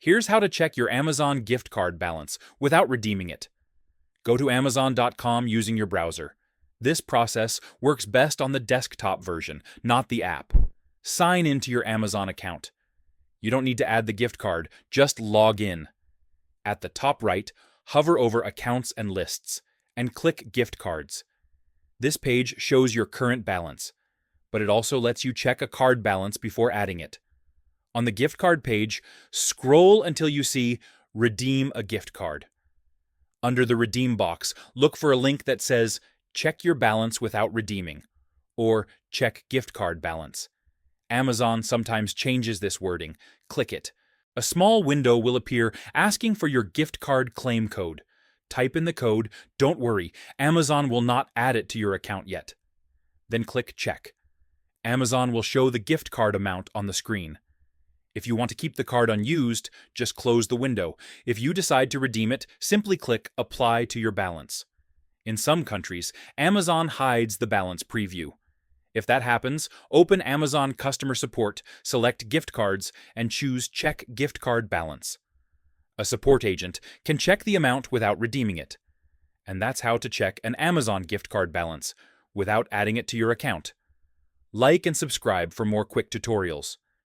Here's how to check your Amazon gift card balance without redeeming it. Go to Amazon.com using your browser. This process works best on the desktop version, not the app. Sign into your Amazon account. You don't need to add the gift card, just log in. At the top right, hover over Accounts and Lists, and click Gift Cards. This page shows your current balance, but it also lets you check a card balance before adding it. On the gift card page, scroll until you see Redeem a gift card. Under the Redeem box, look for a link that says Check your balance without redeeming, or Check gift card balance. Amazon sometimes changes this wording. Click it. A small window will appear asking for your gift card claim code. Type in the code. Don't worry, Amazon will not add it to your account yet. Then click Check. Amazon will show the gift card amount on the screen. If you want to keep the card unused, just close the window. If you decide to redeem it, simply click Apply to your balance. In some countries, Amazon hides the balance preview. If that happens, open Amazon Customer Support, select Gift Cards, and choose Check Gift Card Balance. A support agent can check the amount without redeeming it. And that's how to check an Amazon gift card balance without adding it to your account. Like and subscribe for more quick tutorials.